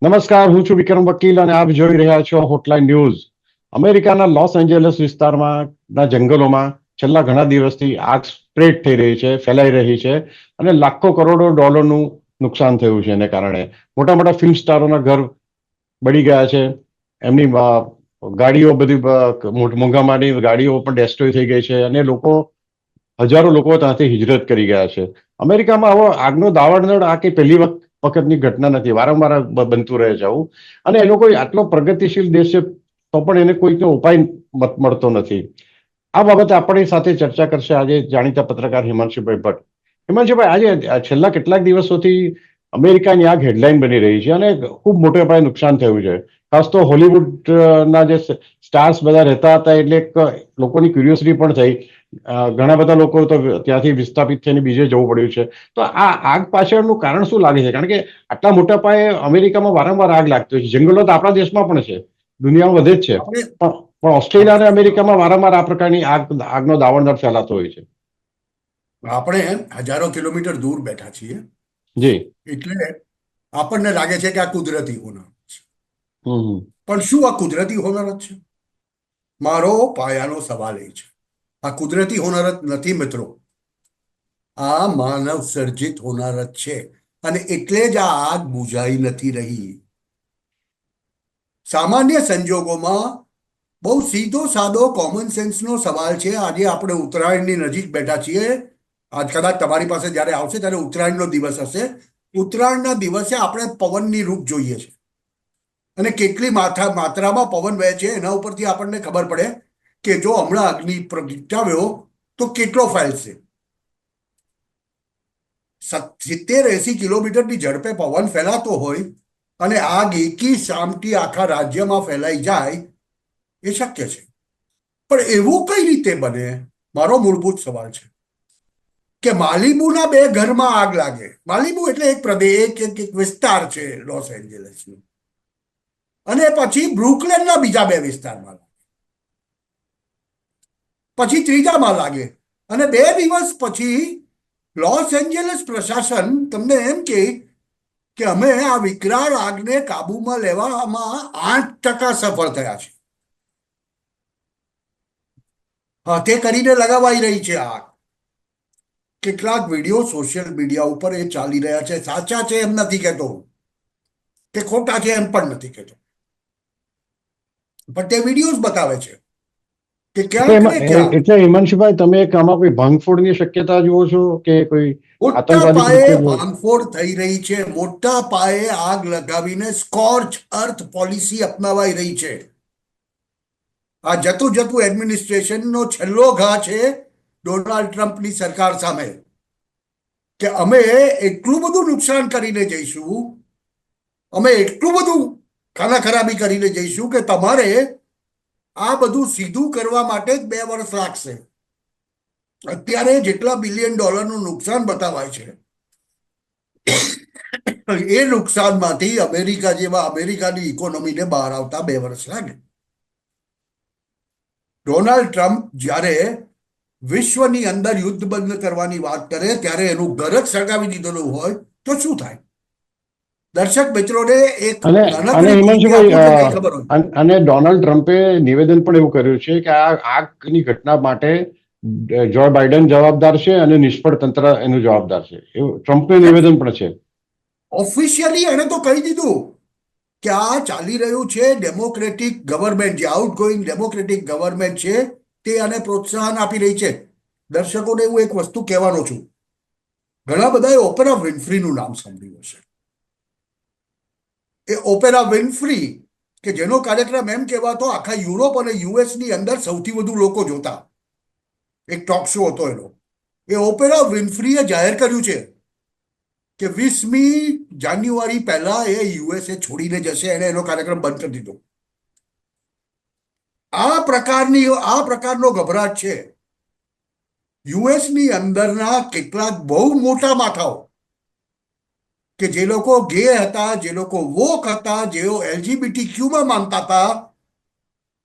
નમસ્કાર, હું છું વિક્રમ વકીલ અને આપ જોઈ રહ્યા છો હોટલાઇન ન્યૂઝ. અમેરિકાના લોસ એન્જલસ વિસ્તારમાં જંગલોમાં છેલ્લા ઘણા દિવસથી આગ સ્પ્રેડ થઈ રહી છે, ફેલાઈ રહી છે અને લાખો કરોડો ડોલરનું નુકસાન થયું છે. એને કારણે મોટા મોટા ફિલ્મ સ્ટારોના ઘર બળી ગયા છે. એમની ગાડીઓ બધી મોંઘામાની ગાડીઓ પણ ડેસ્ટ્રોય થઈ ગઈ છે અને હજારો લોકો ત્યાંથી હિજરત કરી ગયા છે. અમેરિકામાં આવો આગનો દાવાનળ આ કઈ પહેલી વખતની ઘટના નથી. વારંવાર બનતું રહે છે આવું. અને એ લોકો આટલો પ્રગતિશીલ દેશ છે તો પણ એને કોઈનો ઉપાય મળતો નથી. આ બાબતે આપણી સાથે ચર્ચા કરશે આજે જાણીતા પત્રકાર હિમાંશુભાઈ ભટ્ટ. હિમાંશુભાઈ, આજે છેલ્લા કેટલાક દિવસોથી અમેરિકાની આગ હેડલાઇન બની રહી છે અને ખૂબ મોટા પાયે નુકસાન થયું છે. ખાસ તો હોલિવૂડ ના જે સ્ટાર્સ બધા રહેતા હતા એટલે લોકોની ક્યુરિયોસિટી પણ થઈ. ઘણા બધા લોકો તો ત્યાંથી વિસ્થાપિત થઈને બીજે જવું પડ્યું છે. તો આ આગ પાછળનું કારણ શું લાગે છે? કારણ કે આટલા મોટા પાયે અમેરિકામાં વારંવાર આગ લાગતી હોય છે. જંગલો તો આપણા દેશમાં પણ છે, દુનિયામાં વધે જ છે, આપણે પણ ઓસ્ટ્રેલિયા અને અમેરિકામાં વારંવાર આ પ્રકારની આગનો દાવાનળ ફેલાતો હોય છે. આપણે હજારો કિલોમીટર દૂર બેઠા છીએ જી. એટલે આપણને લાગે છે કે આ કુદરતી હોનારત છે. હમ. પણ શું આ કુદરતી હોનારત છે? મારો પાયાનો સવાલ એ છે. આ કુદરતી હોનારત નથી મિત્રો, આ માનવ સર્જિત હોનારત છે. અને એટલે જ આ આગ બુઝાઈ નથી રહી. સામાન્ય સંજોગોમાં બહુ સીધો સાદો કોમન સેન્સનો સવાલ છે. આજે આપણે ઉત્તરાયણની નજીક બેઠા છીએ. આજ કદાચ તમારી પાસે જ્યારે આવશે ત્યારે ઉત્તરાયણનો દિવસ હશે. ઉત્તરાયણના દિવસે આપણે પવનની રૂપ જોઈએ છે અને કેટલી માત્રામાં પવન વહે છે એના ઉપરથી આપણને ખબર પડે કે જો હમણાં અગ્નિ પ્રગટાવ્યો તો કેટલો ફેલશે. 70-80 કિલોમીટરની ઝડપે પવન ફેલાતો હોય અને આગ એકી સામટી આખા રાજ્યમાં ફેલાઈ જાય એ શક્ય છે. પણ એવું કઈ રીતે બને? મારો મૂળભૂત સવાલ છે કે માલિબુના 2 ઘરમાં આગ લાગે. માલિબુ એટલે એક પ્રદેશ, એક વિસ્તાર છે લોસ એન્જલસનો. અને પછી બ્રુકલેનના બીજા 2 વિસ્તારમાં લાગે, પછી ત્રીજામાં લાગે અને 2 દિવસ પછી લોસ એન્જલસ પ્રશાસન તમને એમ કે અમે આ વિકરાળ આગને કાબુમાં લેવામાં 8% સફળ થયા છે. હાથે કરીને લગાવાઈ રહી છે આગ. કેટલાક વિડીયો સોશિયલ મીડિયા ઉપર એ ચાલી રહ્યા છે. સાચા છે એમ નથી કહેતો કે ખોટા છે એમ પણ નથી કહેતો, પણ તે વિડીયોઝ બતાવે છે કે ક્યાંક ને ક્યાંક એટલે હિમાંશુભાઈ, તમે આમાં કોઈ ભાંગફોડની શક્યતા જુઓ છો કે કોઈ મોટા આતંકવાદી પાયે કૃત્ય જુઓ છો? ભાંગફોડ થઈ રહી છે. મોટા પાયે આગ લગાવીને સ્કોર્ચ અર્થ પોલિસી અપનાવાઈ રહી છે. આ જતું જતું એડમિનિસ્ટ્રેશનનો છેલ્લો ઘા છે ડોનાલ્ડ ટ્રમ્પની સરકાર સામે કે અમે એટલું બધું નુકસાન કરીને જઈશું, અમે એટલું બધું ખાના ખરાબી કરીને જઈશું કે તમારે આ બધું સીધું કરવા માટે જ 2 વર્ષ લાગશે. અત્યારે જેટલા બિલિયન ડોલરનું નુકસાન બતાવાય છે એ નુકસાનમાંથી અમેરિકાની ઇકોનોમીને બહાર આવતા 2 વર્ષ લાગે. ડોનાલ્ડ ટ્રમ્પ જ્યારે વિશ્વની અંદર યુદ્ધ બંધ કરવાની વાત કરે ત્યારે એનું ઘર જ સળગાવી દીધેલું હોય તો શું થાય? દર્શક મિત્રોને એક અને અને નાનકડી માહિતી હિમાંશુભાઈ, આપું તો નહીં ખબર હોય. અને ડોનાલ્ડ ટ્રમ્પે નિવેદન પણ એવું કર્યું છે કે આ આગની ઘટના માટે જો બાઇડન જવાબદાર છે અને નિષ્ફળ તંત્ર એનું જવાબદાર છે, એવું ટ્રમ્પનું નિવેદન પણ છે. ઓફિશિયલી એને તો કહી દીધું કે આ ચાલી રહ્યું છે ડેમોક્રેટિક ગવર્મેન્ટ, જે આઉટગોઈંગ ડેમોક્રેટિક ગવર્મેન્ટ છે તે આને પ્રોત્સાહન આપી રહી છે. દર્શકોને હું એક વસ્તુ કહેવાનો છું. ઘણા બધાએ ઓપરા વિન્ફ્રીનું નામ સાંભળ્યું હશે. એ ઓપેરા વિન્ફ્રી કે જેનો કાર્યક્રમ એમ કહેવાતો આખા યુરોપ અને યુએસની અંદર સૌથી વધુ લોકો જોતા, એક ટોક શો હતો એનો. એ ઓપેરા વિન્ફ્રીએ જાહેર કર્યું છે કે 20મી જાન્યુઆરી પહેલા એ યુએસએ છોડીને જશે. એને એનો કાર્યક્રમ બંધ કરી દીધો. આ પ્રકારનો ગભરાટ છે યુએસની અંદરના કેટલાક બહુ મોટા માથાઓ કે જે લોકો ગે હતા, જે લોકો વોક હતા, જેઓ LGBTQ માનતા હતા,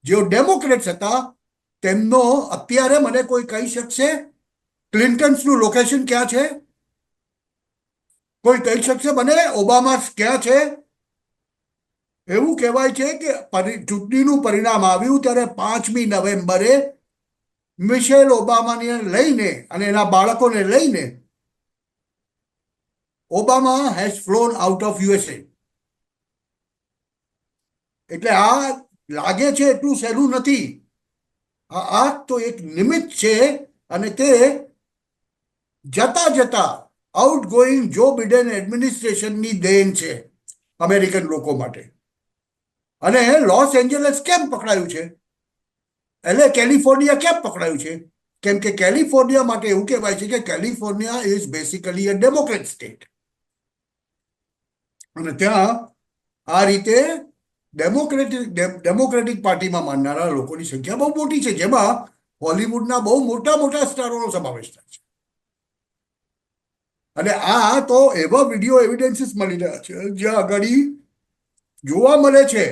જેઓ ડેમોક્રેટ્સ હતા, તેમનો અત્યારે મને કોઈ કહી શકશે ક્લિન્ટન્સનું લોકેશન ક્યાં છે? કોઈ કહી શકશે મને ઓબામા ક્યાં છે? એવું કહેવાય છે કે ચૂંટણીનું પરિણામ આવ્યું ત્યારે 5મી નવેમ્બરે મિશેલ ઓબામાને લઈને અને એના બાળકોને લઈને Obama has flown out of USA. એટલે આ લાગે છે એટલું સહેલું નથી. આ તો એક નિમિત્ત છે અને તે જતા જતા આઉટ ગોઈંગ જો બિડેન એડમિનિસ્ટ્રેશનની દેન છે અમેરિકન લોકો માટે. અને લોસ એન્જલસ કેમ પકડાયું છે, એટલે કેલિફોર્નિયા કેમ પકડાયું છે? કેમ કે કેલિફોર્નિયા માટે એવું કહેવાય છે કે California is basically a Democrat state. અને ત્યાં આ રીતે ડેમોક્રેટિક પાર્ટીમાં માનનારા લોકોની સંખ્યા બહુ મોટી છે, જેમાં હોલિવૂડના બહુ મોટા મોટા સ્ટારોનો સમાવેશ થાય છે. અને આ તો એવા વિડીયો એવિડન્સીસ મળી રહ્યા છે જ્યાં આગળ જોવા મળે છે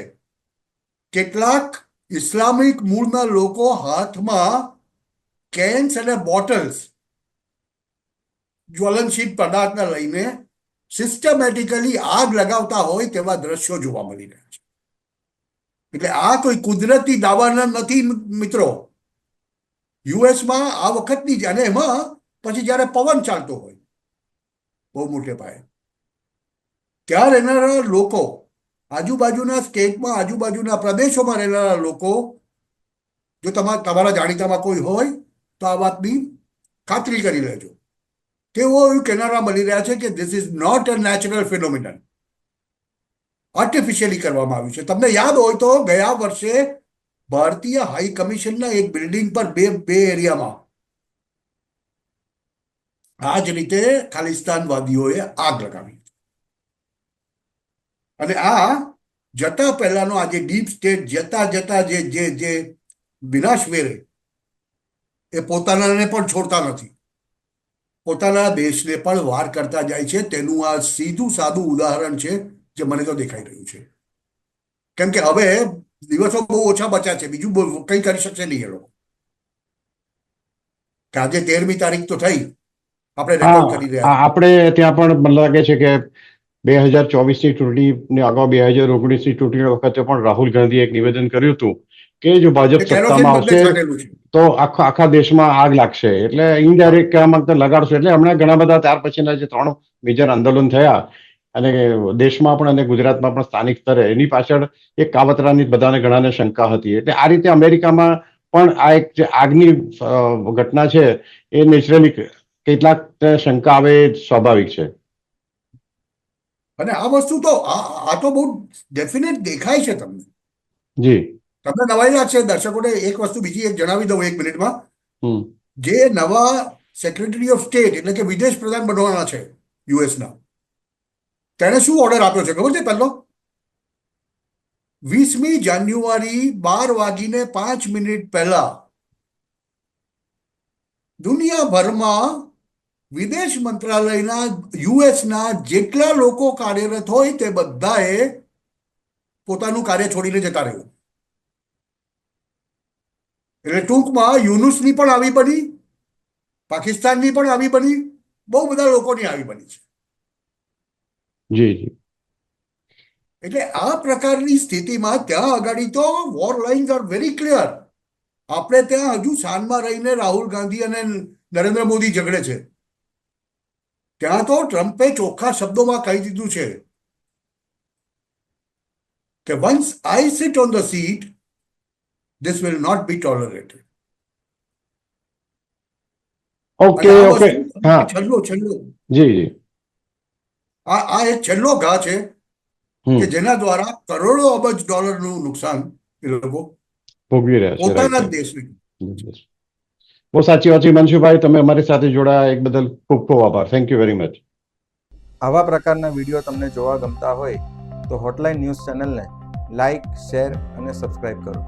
કેટલાક ઇસ્લામિક મૂળના લોકો હાથમાં કેન્સ અને બોટલ્સ, જ્વલનશીલ પદાર્થને લઈને સિસ્ટમેટિકલી આગ લગાવતા હોય તેવા દ્રશ્યો જોવા મળી રહ્યા છે. એટલે આ કોઈ કુદરતી દાવાનળ નથી મિત્રો. યુએસમાં આ વખતની જ, અને એમાં પછી જ્યારે પવન ચાલતો હોય બહુ મોટે પાયે, ત્યાં રહેનારા લોકો, આજુબાજુના સ્ટેટમાં આજુબાજુના પ્રદેશોમાં રહેનારા લોકો, જો તમારા જાણીતામાં કોઈ હોય તો આ વાતની ખાતરી કરી લેજો. તેઓ એવું કહેનારા મળી રહ્યા છે કે this is not a natural phenomenon, artificially કરવામાં આવ્યું છે. તમને યાદ હોય તો ગયા વર્ષે ભારતીય હાઈ કમિશનના એક બિલ્ડિંગ પર બે એરિયામાં આ જ રીતે ખાલિસ્તાનવાદીઓએ આગ લગાવી. અને આ જતા પહેલાનો આ જે ડીપ સ્ટેટ જતા જતા જે વિનાશ વેરે એ પોતાનાને પણ છોડતા નથી, પોતાના દેશને પણ વાર કરતા જાય છે. તેનું આ સીધું સાદું ઉદાહરણ છે જે મને તો દેખાઈ રહ્યું છે. કેમ કે હવે દિવસો બહુ ઓછા બચ્યા છે, બીજું કંઈ કરી શકશે નહીં એ લોકો. કે આજે 13મી તારીખ તો થઈ, આપણે રેકોર્ડ કરી રહ્યા આપણે ત્યાં પણ મને લાગે છે કે 2024ની ચૂંટણીની અગાઉ 2019ની ચૂંટણી વખતે પણ રાહુલ ગાંધીએ એક નિવેદન કર્યું હતું કે જો ભાજપ છે. કેરોસીન સત્તામાં બધે આવશે છાંટેલું છે. તો આખા દેશમાં આગ લાગશે, એટલે ઇનડાયરેક્ટ કહેવા માંગતા લગાડશે. એટલે હમણાં ઘણા બધા ત્યાર પછીના જે 3 મેજર આંદોલન થયા અને દેશમાં પણ અને ગુજરાતમાં પણ સ્થાનિક સ્તરે, એની પાછળ એક કાવતરાની બધાને ઘણાને શંકા હતી. એટલે આ રીતે અમેરિકામાં પણ આ એક જે આગની ઘટના છે એ નેચરલી કેટલાક શંકા આવે એ સ્વાભાવિક છે. અને આ વસ્તુ તો આ તો બહુ ડેફિનેટ દેખાય છે તમને. જી, તમને નવાઈ લાગશે દર્શકોને. એક વસ્તુ બીજી એક જણાવી દઉં 1 મિનિટમાં. જે નવા સેક્રેટરી ઓફ સ્ટેટ એટલે કે વિદેશ પ્રધાન બનવાના છે યુએસના, તેણે શું ઓર્ડર આપ્યો છે ખબર છે? પહેલો 20મી જાન્યુઆરી 12:05 પહેલા દુનિયાભરમાં વિદેશ મંત્રાલયના યુએસના જેટલા લોકો કાર્યરત હોય તે બધાએ પોતાનું કાર્ય છોડીને જતા રહ્યું. એટલે ટૂંકમાં યુનુસની પણ આવી બની, પાકિસ્તાનની પણ આવી બની, બહુ બધા લોકોની આવી બની છે. જી જી. એટલે આ પ્રકારની સ્થિતિમાં ત્યાં આગળ તો war lines are very clear. આપણે ત્યાં હજુ શાનમાં રહીને રાહુલ ગાંધી અને નરેન્દ્ર મોદી ઝઘડે છે. ત્યાં તો ટ્રમ્પે ચોખ્ખા શબ્દોમાં કહી દીધું છે કે once I sit on the seat this will not be tolerated. Okay okay. હા, છેલ્લો જી જી. આ એક છેલ્લો ઘા છે કે જેના દ્વારા કરોડો અબજ ડોલરનું નુકસાન એ લોકો ભોગવી રહ્યા છે. પોતાના જ દેશને. બહુ સાચી વાત છે મનસુખભાઈ, તમે અમારી સાથે જોડાયા એક બદલ ખૂબ ખૂબ આભાર. Thank you very much. આવા પ્રકારના વિડીયો તમને જોવા ગમતા હોય તો હોટલાઇન ન્યૂઝ ચેનલને લાઇક, શેર અને સબસ્ક્રાઇબ કરો.